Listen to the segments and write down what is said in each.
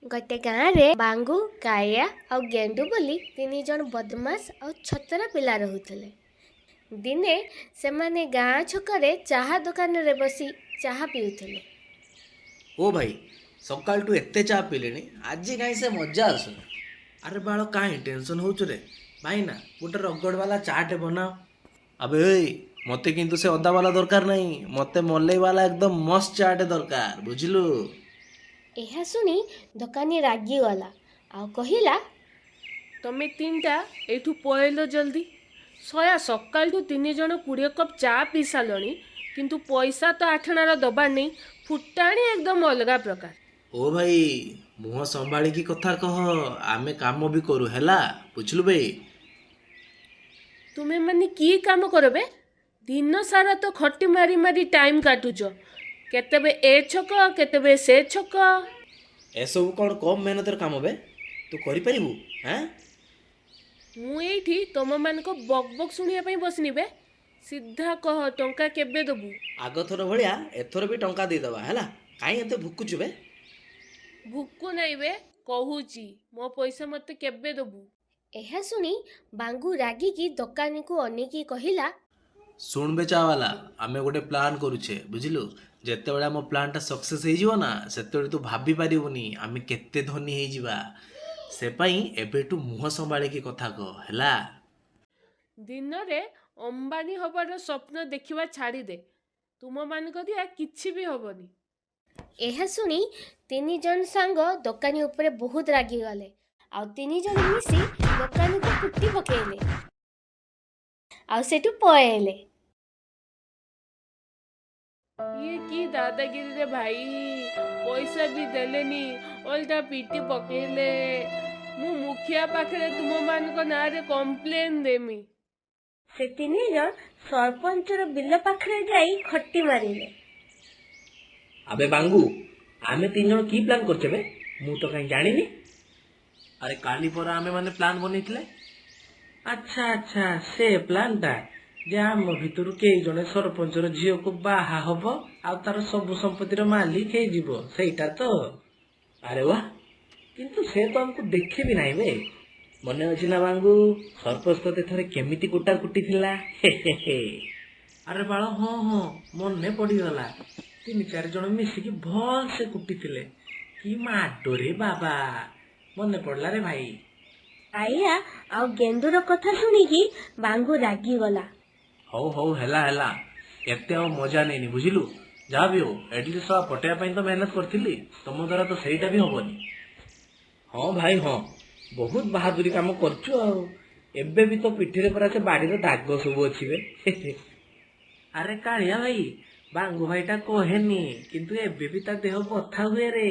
गोटे गाँव रे बांगू काया और गेंडू बोली तीन जन बदमाश और छतरा पिला रहुଥିଲେ। दिने से माने गाँ छकरे चाहा दुकान रे बसी चाहा पिउଥିଲେ। ओ भाई सकाळटू एते चा पिलेनी आज काई से मजा आसुनी। अरे बाଳ काई टेंशन होचु रे भाई ना गोटे रगड़ वाला चाटे बनाओ। अबे मते किंतु से अदा वाला दरकार नहीं, मते मलई वाला एकदम मस्त चाटे दरकार बुझिलु। यह सुनी दुकानी रागी गला और कहिला तमे तीनटा एठू पळेलो जल्दी। सया सकाळटू तीन जण 20 कप चा पी सालणी किंतु पैसा तो आठणार दबार नहीं। फुटाणी एकदम अलगा प्रकार। ओ भाई मुह संभाली की कथा कह, आमे काम भी करू हैला बुझलु बे। तुमे माने की काम करबे? दिन सारा तो खटी मारी मारी टाइम काटुच। केतेबे ए छक केतेबे से छक। एसबू कौन कम मेहनतर काम बे, तू करि परिबू? हैं मु एठी तम मान को बक बक सुनिया पई बसनी बे। सीधा कह टंका केबे दबु? आग थर भलिया एथर भी टंका दे दबा हैला। काई एते भुकुचु बे? भुक्कु नहीं बे, कहूची मो पैसा मते केबे दबु? यह सुनी बांगू रागी की दुकानी को अनेकी कहिला सुन बेचा वाला आमे गोटे प्लान करूछे बुझिलु। जेते बेला मो प्लान टा सक्सेस हे जीवो ना सेते तू भाबी पारिबुनी आमे केते धनी हे जीवा। से पई एबेटू मुह संभाळे की कथा को हैला। दिन रे अंबानी हबार स्वप्न देखिवा छाड़ी दे। तुम मान को दिया किछि भी हबनी। यह सुनी तीन जन सांग दुकानी ऊपर बहुत रागी गले और तीन जन मिसी दुकानी को कुट्टी पकेले और सेठू पळेले। ये की दादागिरी रे भाई, पैसा भी देलेनी ओल्टा पीटी पकेले। मु मुखिया पाखरे तुम मान को ना रे कंप्लेन देमी। से तीन जन सरपंचर बिल पाखरे जाई खट्टी मारिले। अबे बांगू आमे तीन जण की प्लान करछे बे, मु तो काई जानिनी। अरे काली पर आमे माने प्लान बनेइतले। अच्छा अच्छा से प्लान ता जे आम भितरु के जने सरपंचर झियो को बाहा हबो आ तार सब संपत्तिर मालिक हे जीवो सेटा तो। अरे वाह, किंतु से तो हमको देखे भी नहीं बे। मने अछि ना बांगू सरपंच तो थरे केमिति कुटा कुटी थिला। अरे बाळ हो हो मने पड़ी गला। तीन चार जन मिसिकी भल से कुटी थिले। की माडो रे बाबा, मने पड़ला रे भाई। आया और गेंदूर कथा सुनिकी बांगू रागी गला। हौ हौ हैला हैला एते आ मजा नहीं बुझिलु। जा भी हो एटलिस्ट पटेया पई तो मेहनत करथिली, तुम द्वारा तो सेटा भी होबनी। हाँ भाई हाँ, बहुत बहादुरी काम करछु आ। एबे भी तो पिठी रे परा से बाड़ी रो दाग सब अछि बे। अरे कालिया भाई बांगू भाईटा कहेनी किंतु एबे भी ता देह बथा हुए रे।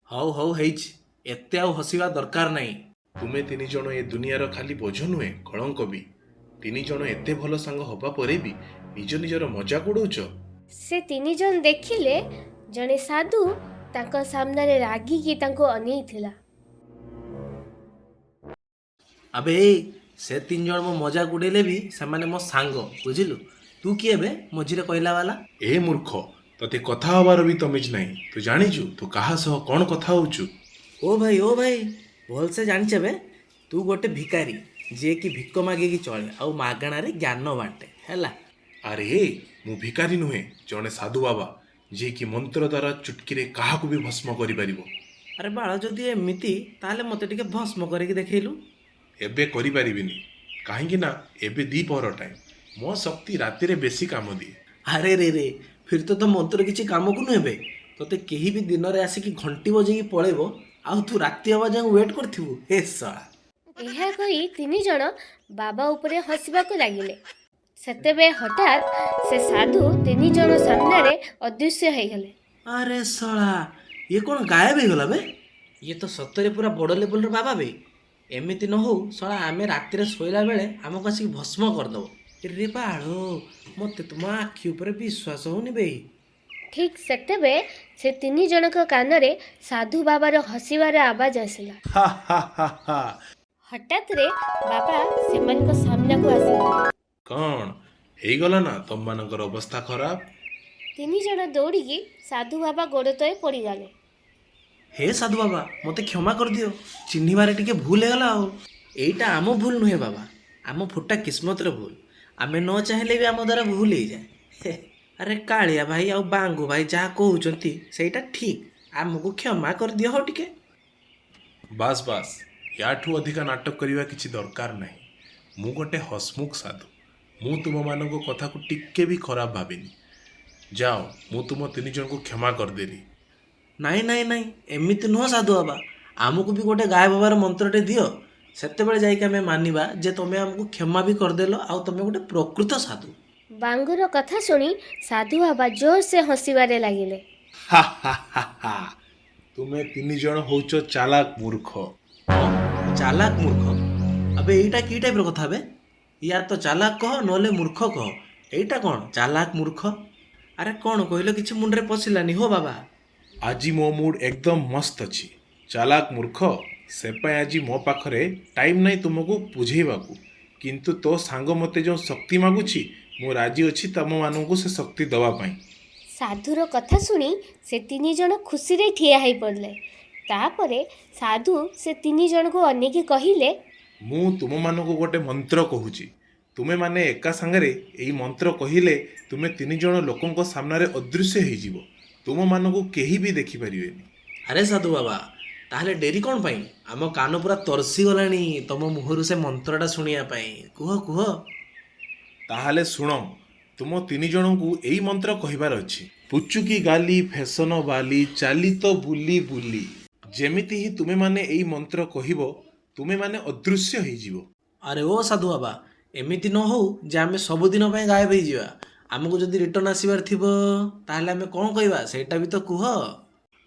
हौ हौ हेच एते आ हसिवा दरकार नहीं। तुमे तीन जण ए दुनियार खाली बोझ नुहे कलंक भी। तीन जण एते भल सांग हबा परे भी निज निजर मजाक उड़ौच। से तीन जन देखिले जने साधु तांको सामने रागी की तांको अनेई थिला। अबे से तीन जण मो मजाक उड़ेले भी से माने मो सांग बुझिलु। तू किए बे मझिरे कहला वाला? ए मूर्ख, तते कथा हबार भी तमिज नहीं। तू जानिचु तू काहा सह कोन कथा होचु? ओ भाई भल से जानिचे बे। तू गोटे भिकारी जे कि भिक मागे की चले आ मागणा रे ज्ञान बांटे हैला। अरे मु भिकारी नुहे, जने साधु बाबा जे कि मंत्र द्वारा चुटकी रे काहाकू भी भस्म करि परिबो। अरे बाळ जदि एमिति ताले मते टिके भस्म करके देखैलु। एबे करि परिबिनी, काहेकि ना एबे दी पहर टाइम। मो शक्ति राति रे बेसी काम दिए। अरे रे फिर तो मंत्र किछि काम को नुहे बे। तते केही भी दिन रे आसी कि घंटी बजे की पळेबो आ तू राति हवा जाय वेट करथिबु। हे साला यह कही तीन जन बाबा उपरे हसिबा को लागिले। सेतेबे हठात से साधु तीन जन सामने अदृश्य हो गले। अरे साला ये कौन गायब हो गला बे? ये तो सतरे पूरा बड़ लेवल रे बाबा बे। एमिति न हो साला आमे राति रे सोइला बेले हमको आसी भस्म कर दबो। रे बाळो मते तुम आखि ऊपर विश्वास होनी बे। ठीक सेतेबे से तीन जनक कान रे साधु बाबार हसिबार आवाज आसिला। हा हा हा हा। हठात रे बाबा सेमान को सामने को आसिले। कौन ହେଇଗଲା ନା ତମମାନଙ୍କର ଅବସ୍ଥା ଖରାପ। ତିନି ଜଣ ଦୌଡ଼ିକି ସାଧୁ ବାବା ଗୋଡ଼ ତଳେ ପଡ଼ିଗଲେ। ହେ ସାଧୁ ବାବା ମୋତେ କ୍ଷମା କରିଦିଅ, ଚିହ୍ନିବାରେ ଟିକେ ଭୁଲ ହେଇଗଲା ଆଉ। ଏଇଟା ଆମ ଭୁଲ ନୁହେଁ ବାବା, ଆମ ଫୁଟା କିସ୍ମତର ଭୁଲ। ଆମେ ନ ଚାହିଁଲେ ବି ଆମ ଦ୍ୱାରା ଭୁଲ ହେଇଯାଏ। ଆରେ କାଳିଆ ଭାଇ ଆଉ ବାଙ୍ଗୁ ଭାଇ ଯାହା କହୁଛନ୍ତି ସେଇଟା ଠିକ୍, ଆମକୁ କ୍ଷମା କରିଦିଅ ହଉ ଟିକେ। ବାସ୍ ବାସ୍, ୟାଠୁ ଅଧିକା ନାଟକ କରିବା କିଛି ଦରକାର ନାହିଁ। ମୁଁ ଗୋଟେ ହସମୁଖ ସାଧୁ, ମୁଁ ତୁମମାନଙ୍କ କଥାକୁ ଟିକେ ବି ଖରାପ ଭାବିନି। ଯାଅ, ମୁଁ ତୁମ ତିନି ଜଣଙ୍କୁ କ୍ଷମା କରିଦେଲି। ନାଇଁ ନାଇଁ ନାଇଁ, ଏମିତି ନୁହଁ ସାଧୁ ବାବା, ଆମକୁ ବି ଗୋଟେ ଗାଏବ ହେବାର ମନ୍ତ୍ରଟେ ଦିଅ। ସେତେବେଳେ ଯାଇକି ଆମେ ମାନିବା ଯେ ତମେ ଆମକୁ କ୍ଷମା ବି କରିଦେଲ ଆଉ ତମେ ଗୋଟେ ପ୍ରକୃତ ସାଧୁ। ବାଙ୍ଗୁର କଥା ଶୁଣି ସାଧୁ ବାବା ଜୋରସେ ହସିବାରେ ଲାଗିଲେ। ହା ହା ହା ହା, ତୁମେ ତିନି ଜଣ ହଉଛ ଚାଲାକ ମୂର୍ଖ। ଚାଲାକ ମୂର୍ଖ? ଆବେ ଏଇଟା କି ଟାଇପ୍ର କଥା ବେ? ୟାର ତ ଚାଲାକ କହ ନହେଲେ ମୂର୍ଖ କହ। ଏଇଟା କ'ଣ ଚାଲାକ ମୂର୍ଖ? ଆରେ କ'ଣ କହିଲ କିଛି ମୁଣ୍ଡରେ ପଶିଲାନି ହୋ ବାବା। ଆଜି ମୋ ମୁଡ୍ ଏକଦମ ମସ୍ତ ଅଛି। ଚାଲାକ ମୂର୍ଖ, ସେ ପାଇଁ ଆଜି ମୋ ପାଖରେ ଟାଇମ୍ ନାହିଁ ତୁମକୁ ବୁଝେଇବାକୁ। କିନ୍ତୁ ତୋ ସାଙ୍ଗ ମୋତେ ଯେଉଁ ଶକ୍ତି ମାଗୁଛି, ମୁଁ ରାଜି ଅଛି ତମମାନଙ୍କୁ ସେ ଶକ୍ତି ଦେବା ପାଇଁ। ସାଧୁର କଥା ଶୁଣି ସେ ତିନି ଜଣ ଖୁସିରେ ଠିଆ ହୋଇପଡ଼ିଲେ। ତାପରେ ସାଧୁ ସେ ତିନି ଜଣଙ୍କୁ ଅନେଇକି କହିଲେ, ମୁଁ ତୁମମାନଙ୍କୁ ଗୋଟେ ମନ୍ତ୍ର କହୁଛି। ତୁମେମାନେ ଏକା ସାଙ୍ଗରେ ଏଇ ମନ୍ତ୍ର କହିଲେ ତୁମେ ତିନି ଜଣ ଲୋକଙ୍କ ସାମ୍ନାରେ ଅଦୃଶ୍ୟ ହେଇଯିବ। ତୁମମାନଙ୍କୁ କେହି ବି ଦେଖିପାରିବେନି। ଆରେ ସାଧୁ ବାବା, ତାହେଲେ ଡେରି କ'ଣ ପାଇଁ? ଆମ କାନ ପୁରା ତରସି ଗଲାଣି ତମ ମୁହଁରୁ ସେ ମନ୍ତ୍ରଟା ଶୁଣିବା ପାଇଁ। କୁହ କୁହ। ତାହେଲେ ଶୁଣ, ତୁମ ତିନି ଜଣଙ୍କୁ ଏଇ ମନ୍ତ୍ର କହିବାର ଅଛି। ପୁଚୁକି ଗାଲି ଫେସନ ବାଲି ଚାଲି ତ ବୁଲି ବୁଲି। ଯେମିତି ହିଁ ତୁମେମାନେ ଏଇ ମନ୍ତ୍ର କହିବ, ତୁମେମାନେ ଅଦୃଶ୍ୟ ହେଇଯିବ। ଆରେ ଓ ସାଧୁ ବାବା, ଏମିତି ନ ହଉ ଯେ ଆମେ ସବୁଦିନ ପାଇଁ ଗାୟବ ହେଇଯିବା। ଆମକୁ ଯଦି ରିଟର୍ନ ଆସିବାର ଥିବ ତାହେଲେ ଆମେ କ'ଣ କହିବା ସେଇଟା ବି ତ କୁହ।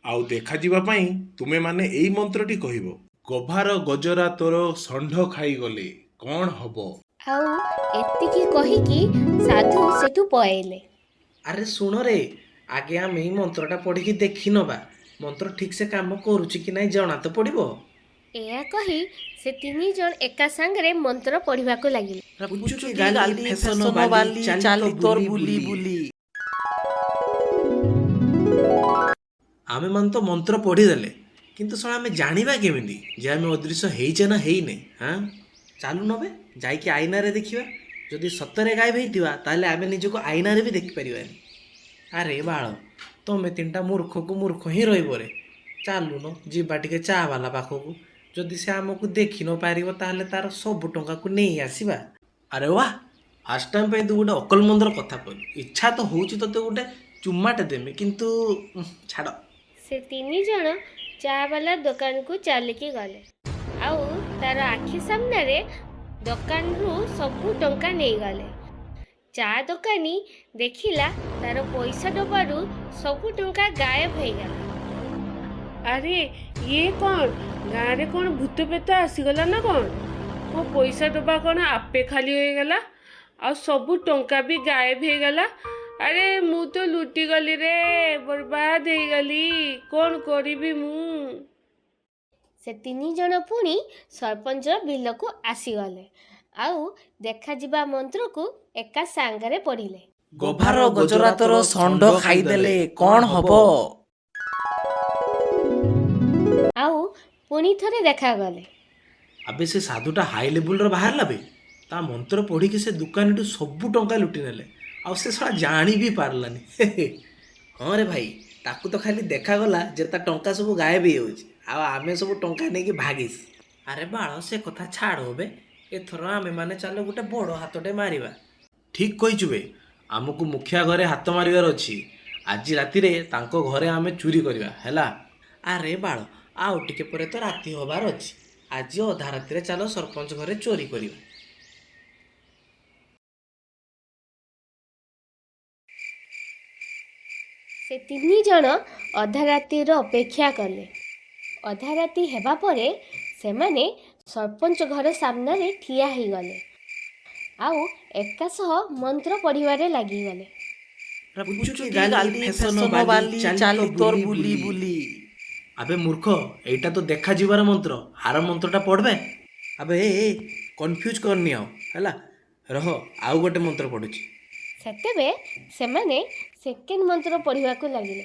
ଆଉ ଦେଖାଯିବା ପାଇଁ ତୁମେମାନେ ଏଇ ମନ୍ତ୍ରଟି କହିବ। ଗଭାର ଗଜରା ତୋର ଷଣ୍ଢ ଖାଇଗଲେ କ'ଣ ହବ? ଆଉ ଏତିକି କହିକି ସାଧୁ ସେଠୁ ପଳେଇଲେ। ଆରେ ଶୁଣରେ, ଆଗେ ଆମେ ଏଇ ମନ୍ତ୍ରଟା ପଢ଼ିକି ଦେଖିନବା ମନ୍ତ୍ର ଠିକ୍ ସେ କାମ କରୁଛି କି ନାହିଁ ଜଣା ତ ପଡ଼ିବ। ଏହା କହି ସେ ତିନି ଜଣ ଏକା ସାଙ୍ଗରେ ମନ୍ତ୍ର ପଢ଼ିବାକୁ ଲାଗିଲେ। ପୁଚୁକି ଗାଲି ଫେସନ ବାଲି ଚାଲି ତୋର ବୁଲି ବୁଲି। ଆମେମାନେ ତ ମନ୍ତ୍ର ପଢ଼ିଦେଲେ, କିନ୍ତୁ ଶଳା ଆମେ ଜାଣିବା କେମିତି ଯେ ଆମେ ଅଦୃଶ୍ୟ ହେଇଛେ ନା ହେଇନେ? ହାଁ, ଚାଲୁନ ବେ ଯାଇକି ଆଇନାରେ ଦେଖିବା। ଯଦି ସତରେ ଗାୟବ ହେଇଥିବା ତାହେଲେ ଆମେ ନିଜକୁ ଆଇନାରେ ବି ଦେଖିପାରିବାନି। ଆରେ ବାଳ, ତମେ ତିନିଟା ମୂର୍ଖକୁ ମୂର୍ଖ ହିଁ ରହିବ ରେ। ଚାଲୁନ ଯିବା ଟିକେ ଚା ବାଲା ପାଖକୁ। ଯଦି ସେ ଆମକୁ ଦେଖି ନ ପାରିବ ତାହେଲେ ତାର ସବୁ ଟଙ୍କାକୁ ନେଇ ଆସିବା। ଆରେ ୱାହ, ଫାଷ୍ଟ ଟାଇମ୍ ପାଇଁ ତୁ ଗୋଟେ ଅକଲ ମନ୍ଦର କଥା କହିଲୁ। ଇଚ୍ଛା ତ ହେଉଛି ତୋତେ ଗୋଟେ ଚୁମ୍ମାଟେ ଦେମି, କିନ୍ତୁ ଛାଡ଼। ସେ ତିନି ଜଣ ଚା ବାଲା ଦୋକାନକୁ ଚାଲିକି ଗଲେ। ଆଉ ତାର ଆଖି ସାମ୍ନାରେ ଦୋକାନରୁ ସବୁ ଟଙ୍କା ନେଇଗଲେ। ଚା ଦୋକାନୀ ଦେଖିଲା ତାର ପଇସା ଡବାରୁ ସବୁ ଟଙ୍କା ଗାୟବ ହେଇଗଲା। ଆରେ ଇଏ କ'ଣ, ଗାଁରେ କ'ଣ ଭୂତ ପେତ ଆସିଗଲା ନା କ'ଣ? ମୋ ପଇସା ଡବା କ'ଣ ଆପେ ଖାଲି ହୋଇଗଲା ଆଉ ସବୁ ଟଙ୍କା ବି ଗାୟବ ହେଇଗଲା। ଆରେ ମୁଁ ତ ଲୁଟିଗଲି ରେ, ବର୍ବାଦ ହେଇଗଲି। କ'ଣ କରିବି ମୁଁ? ସେ ତିନି ଜଣ ପୁଣି ସରପଞ୍ଚ ବିଲକୁ ଆସିଗଲେ ଆଉ ଦେଖାଯିବା ମନ୍ତ୍ରକୁ ଏକା ସାଙ୍ଗରେ ପଢ଼ିଲେ। ଗଭାର ଗଜରା ତୋର ଷଣ୍ଢ ଖାଇଦେଲେ କ'ଣ ହବ? ଆଉ ପୁଣି ଥରେ ଦେଖାଗଲେ। ଆବେ ସେ ସାଧୁଟା ହାଇ ଲେବୁଲର ବାହାରିଲା ବେ। ତା ମନ୍ତ୍ର ପଢ଼ିକି ସେ ଦୋକାନୀଠୁ ସବୁ ଟଙ୍କା ଲୁଟି ନେଲେ ଆଉ ସେ ଶଳା ଜାଣି ବି ପାରିଲାନି। ହଁ ରେ ଭାଇ, ତାକୁ ତ ଖାଲି ଦେଖାଗଲା ଯେ ତା ଟଙ୍କା ସବୁ ଗାୟବ ହେଇଯାଉଛି ଆଉ ଆମେ ସବୁ ଟଙ୍କା ନେଇକି ଭାଗିସ୍। ଆରେ ବାଳ, ସେ କଥା ଛାଡ଼ ବେ। ଏଥର ଆମେମାନେ ଚାଲ ଗୋଟେ ବଡ଼ ହାତଟେ ମାରିବା। ଠିକ୍ କହିଛୁ ବେ, ଆମକୁ ମୁଖିଆ ଘରେ ହାତ ମାରିବାର ଅଛି। ଆଜି ରାତିରେ ତାଙ୍କ ଘରେ ଆମେ ଚୁରି କରିବା ହେଲା। ଆରେ ବାଳ, ଆଉ ଟିକେ ପରେ ତ ରାତି ହବାର ଅଛି। ଆଜି ଅଧା ରାତିରେ ଚାଲ ସରପଞ୍ଚ ଘରେ ଚୋରି କରିବା। ସେ ତିନି ଜଣ ଅଧା ରାତିର ଅପେକ୍ଷା କଲେ। ଅଧା ରାତି ହେବା ପରେ ସେମାନେ ସରପଞ୍ଚ ଘର ସାମ୍ନାରେ ଠିଆ ହେଇଗଲେ ଆଉ ଏକା ସହ ମନ୍ତ୍ର ପଢ଼ିବାରେ ଲାଗିଗଲେ। ପୁଚୁକି ଗାଲି ଫେସନ ବାଲି ଚାଲି ତୋର ବୁଲି ବୁଲି। ଆବେ ମୂର୍ଖ, ଏଇଟା ତ ଦେଖାଯିବାର ମନ୍ତ୍ର। ଆର ମନ୍ତ୍ରଟା ପଢ଼ବେ। ଆବେ କନଫ୍ୟୁଜ କରନି ଆଉ ହେଲା। ରହ, ଆଉ ଗୋଟେ ମନ୍ତ୍ର ପଢ଼ୁଛି। ସେତେବେଳେ ସେମାନେ ସେକେଣ୍ଡ ମନ୍ତ୍ର ପଢ଼ିବାକୁ ଲାଗିଲେ।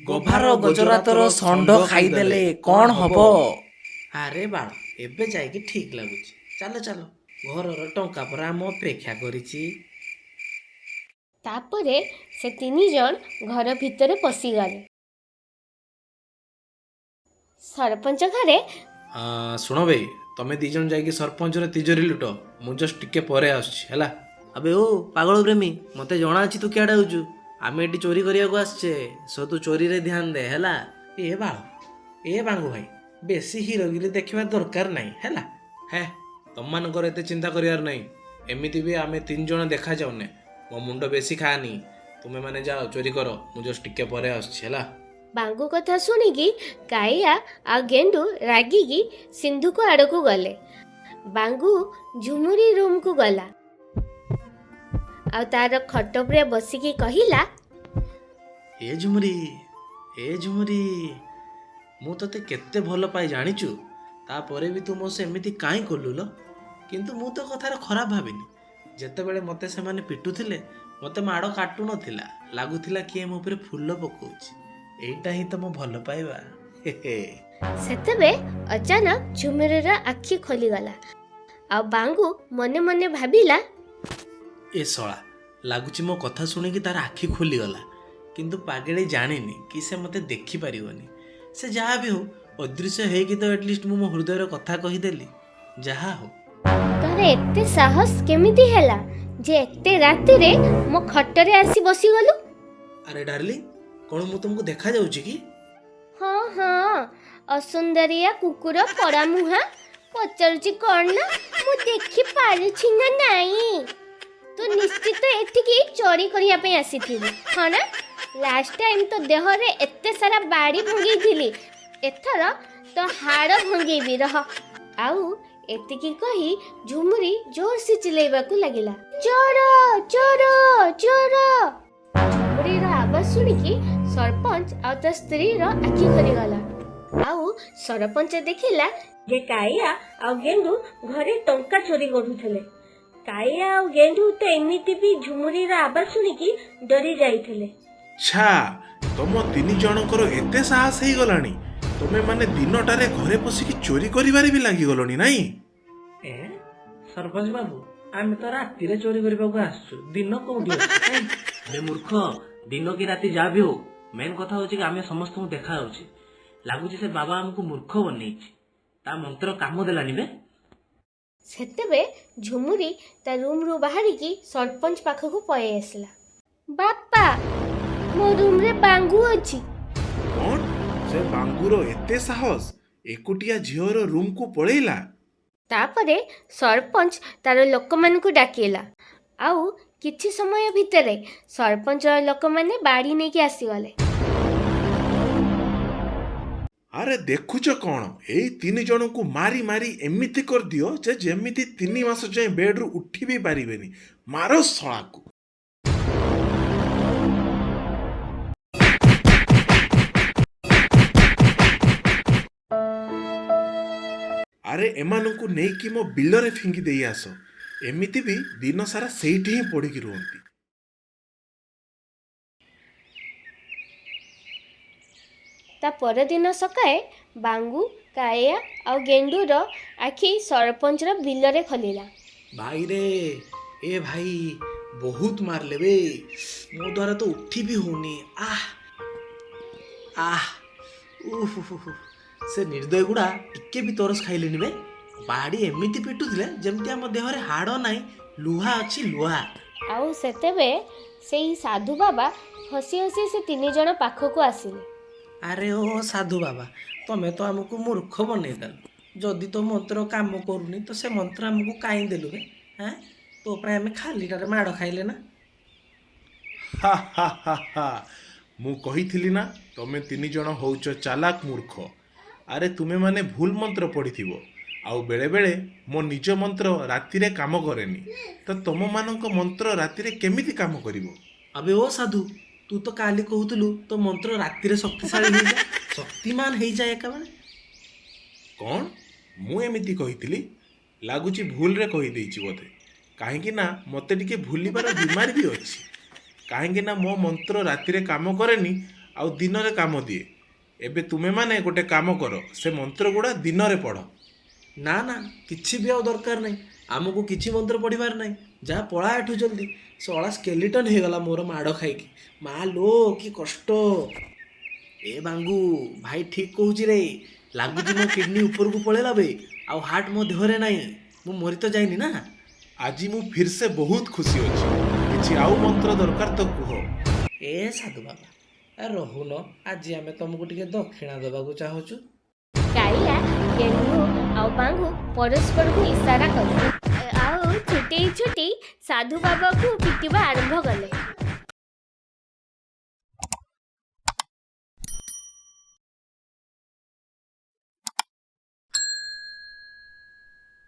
ଗଭାର ଗଜରାତର ଷଣ୍ଢ ଖାଇଦେଲେ କଣ ହବ? ଆରେ ବାଳ, ଏବେ ଯାଇକି ଠିକ ଲାଗୁଛି। ଚାଲ ଚାଲ, ଘରର ଟଙ୍କା ପରା ଆମ ଅପେକ୍ଷା କରିଛି। ତାପରେ ସେ 3 ଜଣ ଘର ଭିତରେ ପଶିଗଲେ। ସରପଞ୍ଚ ଘରେ ଶୁଣ ବେ, ତମେ 2 ଜଣ ଯାଇକି ସରପଞ୍ଚର ତିଜୋରି ଲୁଟ, ମୁଁ ଜଷ୍ଟ ଟିକେ ପରେ ଆସୁଛି ହେଲା। ଆବେ ଓ ପାଗଳ ପ୍ରେମୀ, ମତେ ଜଣା ଅଛି ତୁ କିଆଡ଼େ ଆଉଛୁ। ଆମେ ଏଠି ଚୋରି କରିବାକୁ ଆସିଛେ, ସୋ ତୁ ଚୋରିରେ ଧ୍ୟାନ ଦେ ହେଲା। ଏ ବାଳ, ଏ ବାଙ୍ଗୁ ଭାଇ, ବେଶୀ ହିରୋଗିରି ଦେଖିବା ଦରକାର ନାହିଁ ହେଲା। ହେ, ତମମାନଙ୍କର ଏତେ ଚିନ୍ତା କରିବାର ନାହିଁ। ଏମିତି ବି ଆମେ 3 ଜଣ ଦେଖାଯାଉନେ। ମୋ ମୁଣ୍ଡ ବେଶୀ ଖାଆନି। ତୁମେ ମାନେ ଯାଅ ଚୋରି କର, ମୁଁ ଜଷ୍ଟ ଟିକେ ପରେ ଆସୁଛି ହେଲା। ବାଙ୍ଗୁ କଥା ଶୁଣିକି କାଳିଆ ଆଉ ଗେଣ୍ଡୁ ରାଗିକି ସିନ୍ଧୁକ ଆଡ଼କୁ ଗଲେ। ବାଙ୍ଗୁ ଝୁମୁରି ରୁମକୁ ଗଲା ଆଉ ତାର ଖଟ ଉପରେ ବସିକି କହିଲା, ଏ ଝୁମୁରି, ମୁଁ ତତେ କେତେ ଭଲ ପାଇ ଜାଣିଛୁ। ତାପରେ ବି ତୁ ମୋ ସେମିତି କାହିଁ କଲୁ ଲୋ? କିନ୍ତୁ ମୁଁ ତ କଥାର ଖରାପ ଭାବିନି। ଯେତେବେଳେ ମୋତେ ସେମାନେ ପିଟୁଥିଲେ, ମୋତେ ମାଡ଼ କାଟୁନଥିଲା, ଲାଗୁଥିଲା କିଏ ମୋ ଉପରେ ଫୁଲ ପକଉଛି। ଏଇଟା ହିଁ ତ ମୋ ଭଲ ପାଇବା। ହେ ହେ। ସେତେବେଳେ ଅଚାନକ ଝୁମୁରିର ଆଖି ଖୋଲିଗଲା ଆଉ ବାଙ୍ଗୁ ମନେ ମନେ ଭାବିଲା, ଏ ଶଳା, ଲାଗୁଛି ମୋ କଥା ଶୁଣିକି ତାର ଆଖି ଖୋଲିଗଲା। କିନ୍ତୁ ପାଗେଳି ଜାଣିନି କି ସେ ମୋତେ ଦେଖିପାରିବନି। ସେ ଯାହା ବି ହଉ, ଅଦୃଶ୍ୟ ହେଇକି ତ ଆଟଲିଷ୍ଟ ମୁଁ ମୋ ହୃଦୟର କଥା କହିଦେଲି। ଯାହା ହଉ। ତୋର ଏତେ ସାହସ କେମିତି ହେଲା ଯେ ଏତେ ରାତିରେ ମୋ ଖଟରେ ଆସି ବସିଗଲୁ? ଆରେ ଡାର୍ଲିଂ, କ'ଣ ମୁଁ ତୁମକୁ ଦେଖାଯାଉଛି କି? ହଁ ହଁ, ଅସୁନ୍ଦରିଆ କୁକୁର ପରାମୁହାଁ ପଚାରୁଛି କ'ଣ ନା ମୁଁ ଦେଖି ପାରୁଛି ନା ନାଇଁ। ତୁ ନିଶ୍ଚିତ ଏଠିକି ଚୋରି କରିବା ପାଇଁ ଆସିଥିଲୁ, ହଁ ନା? ଲାଷ୍ଟ ଟାଇମ୍ ତୋ ଦେହରେ ଏତେ ସାରା ବାଡ଼ି ଭଙ୍ଗେଇଥିଲି, ଏଥର ତୋ ହାଡ଼ ଭଙ୍ଗେଇବି ରହ। ଆଉ ଏତିକି କହି ଝୁମୁରି ଜୋରସେ ଚିଲେଇବାକୁ ଲାଗିଲା, ଚୋର ଚୋର ଚୋର। ଝୁମୁରିର ଆବାଜ ଶୁଣିକି ସରପଞ୍ଚ ଆଉ ତା ସ୍ତ୍ରୀର ଆଖି ଖୋଲିଗଲା ଆଉ ସରପଞ୍ଚ ଦେଖିଲା ଯେ କାଳିଆ ଆଉ ଗେଣ୍ଡୁ ଘରେ ଟଙ୍କା ଚୋରି କରୁଥିଲେ। କାଳିଆ ଆଉ ଗେଣ୍ଡୁ ତ ଏମିତି ବି ଝୁମୁରିର ଆବାଜ ଶୁଣିକି ଡରି ଯାଇଥିଲେ। ଛା, ତମ 3 ଜଣଙ୍କର ଏତେ ସାହସ ହେଇଗଲାଣି? ତମେ ମାନେ ଦିନଟାରେ ଘରେ ପଶିକି ଚୋରି କରିବାରେ ବି ଲାଗିଗଲଣି ନାଇଁ? ସରପଞ୍ଚ ବାବୁ, ଆମେ ତ ରାତିରେ ଚୋରି କରିବାକୁ ଆସିଛୁ, ଦିନ କୋଉଠି ଅଛି? ଆରେ ମୂର୍ଖ, ଦିନ କି ରାତି ଯାହା ବି ହଉ, ମେନ୍ କଥା ହଉଛି କି ଆମେ ସମସ୍ତଙ୍କୁ ଦେଖା ଯାଉଛି। ଲାଗୁଛି ସେ ବାବା ଆମକୁ ମୂର୍ଖ ବନେଇଛି। ତା ମନ୍ତ୍ର କାମ ଦେଲାନି ବେ। ସେତେବେଳେ ଝୁମୁରି ତା ରୁମରୁ ବାହାରିକି ସରପଞ୍ଚ ପାଖକୁ ପଳେଇ ଆସିଲା। ବାପା, ମୋ ରୁମରେ ବାଙ୍ଗୁ ଅଛି। କ'ଣ? ସେ ବାଙ୍ଗୁର ଏତେ ସାହସ? ଏକୁଟିଆ ଝିଅର ରୁମକୁ ପଳେଇଲା? ତାପରେ ସରପଞ୍ଚ ତାର ଲୋକମାନଙ୍କୁ ଡାକିଲା ଆଉ କିଛି ସମୟ ଭିତରେ ସରପଞ୍ଚର ଲୋକମାନେ ବାଡ଼ି ନେଇକି ଆସିଗଲେ। ଆରେ ଦେଖୁଛ କ'ଣ? ଏଇ 3 ଜଣଙ୍କୁ ମାରି ମାରି ଏମିତି କରିଦିଅ ଯେ ଯେମିତି 3 ମାସ ଯାଏଁ ବେଡରୁ ଉଠି ବି ପାରିବେନି। ମାର ଶଳାକୁ। ଆରେ ଏମାନଙ୍କୁ ନେଇକି ମୋ ବିଲରେ ଫିଙ୍ଗି ଦେଇ ଆସ। ଏମିତି ବି ଦିନ ସାରା ସେଇଠି ହିଁ ପଡ଼ିକି ରୁହନ୍ତି। ତା ପରଦିନ ସକାଳେ ବାଙ୍ଗୁ, କାଳିଆ ଆଉ ଗେଣ୍ଡୁର ଆଖି ସରପଞ୍ଚର ବିଲରେ ଖୋଲିଲା। ଭାଇରେ, ଏ ଭାଇ, ବହୁତ ମାରିଲେ ବେ। ମୋ ଦ୍ୱାରା ତ ଉଠି ବି ହଉନି। ସେ ନିର୍ଦ୍ଦୟ ଗୁଡ଼ା ଟିକେ ବି ତରସ ଖାଇଲେନି ବେ। ବାଡ଼ି ଏମିତି ପିଟୁଥିଲେ ଯେମିତି ଆମ ଦେହରେ ହାଡ଼ ନାହିଁ, ଲୁହା ଅଛି, ଲୁହା। ଆଉ ସେତେବେଳେ ସେଇ ସାଧୁ ବାବା ହସି ହସି ସେ 3 ଜଣ ପାଖକୁ ଆସିଲେ। ଆରେ ଓ ସାଧୁ ବାବା, ତମେ ତ ଆମକୁ ମୂର୍ଖ ବନେଇଦେଲ। ଯଦି ତୋ ମନ୍ତ୍ର କାମ କରୁନି ତ ସେ ମନ୍ତ୍ର ଆମକୁ କାହିଁ ଦେଲୁ ବେ? ତୋ ପାଇଁ ଆମେ ଖାଲିଟାରେ ମାଡ଼ ଖାଇଲେ ନା? ହା ହା ହା ହା, ମୁଁ କହିଥିଲି ନା ତମେ 3 ଜଣ ହଉଛ ଚାଲାକ ମୂର୍ଖ। ଆରେ ତୁମେ ମାନେ ଭୁଲ ମନ୍ତ୍ର ପଢ଼ିଥିବ। ଆଉ ବେଳେବେଳେ ମୋ ନିଜ ମନ୍ତ୍ର ରାତିରେ କାମ କରେନି, ତ ତମମାନଙ୍କ ମନ୍ତ୍ର ରାତିରେ କେମିତି କାମ କରିବ? ଆବେ ଓ ସାଧୁ, ତୁ ତ କାଲି କହୁଥିଲୁ ତୋ ମନ୍ତ୍ର ରାତିରେ ଶକ୍ତିଶାଳୀ ହେଇଯାଏ, ଶକ୍ତିମାନ ହେଇଯାଏ ଏକାବେଳେ। କ'ଣ? ମୁଁ ଏମିତି କହିଥିଲି? ଲାଗୁଛି ଭୁଲରେ କହିଦେଇଛି ବୋଧେ। କାହିଁକି ନା ମୋତେ ଟିକେ ଭୁଲିବାର ବିମାରୀ ବି ଅଛି। କାହିଁକି ନା ମୋ ମନ୍ତ୍ର ରାତିରେ କାମ କରେନି ଆଉ ଦିନରେ କାମ ଦିଏ। ଏବେ ତୁମେମାନେ ଗୋଟେ କାମ କର, ସେ ମନ୍ତ୍ର ଗୁଡ଼ା ଦିନରେ ପଢ଼। ନା ନା, କିଛି ବି ଆଉ ଦରକାର ନାହିଁ। ଆମକୁ କିଛି ମନ୍ତ୍ର ପଢ଼ିବାର ନାହିଁ। ଯାହା ପଳା ଏଠୁ ଜଲ୍ଦି। ଶଳା ସ୍କେଲିଟନ୍ ହେଇଗଲା ମୋର ମାଡ଼ ଖାଇକି। ମା ଲୋ କି କଷ୍ଟ। ଏ ବାଙ୍ଗୁ, ଭାଇ ଠିକ୍ କହୁଛି ରେ। ଲାଗୁଛି ମୋ କିଡନୀ ଉପରକୁ ପଳେଇଲା ବେ। ଆଉ ହାର୍ଟ ମୋ ଦେହରେ ନାହିଁ। ମୁଁ ମରି ତ ଯାଇନି ନା। ଆଜି ମୁଁ ଫିରସେ ବହୁତ ଖୁସି ଅଛି। କିଛି ଆଉ ମନ୍ତ୍ର ଦରକାର ତ କୁହ। ଏ ସାଧୁ ବାବା, ରହୁନ, ଆଜି ଆମେ ତମକୁ ଟିକେ ଦକ୍ଷିଣା ଦେବାକୁ ଚାହୁଁଛୁ। କାଳିଆ ଗେଣ୍ଡୁ ଆଉ ବାଙ୍ଗୁ ପରସ୍ପରକୁ ଇସାରା କଲେ ଆଉ ଛୁଟେଇ ଛୁଟେଇ ସାଧୁ ବାବାକୁ ପିଟିବା ଆରମ୍ଭ କଲେ।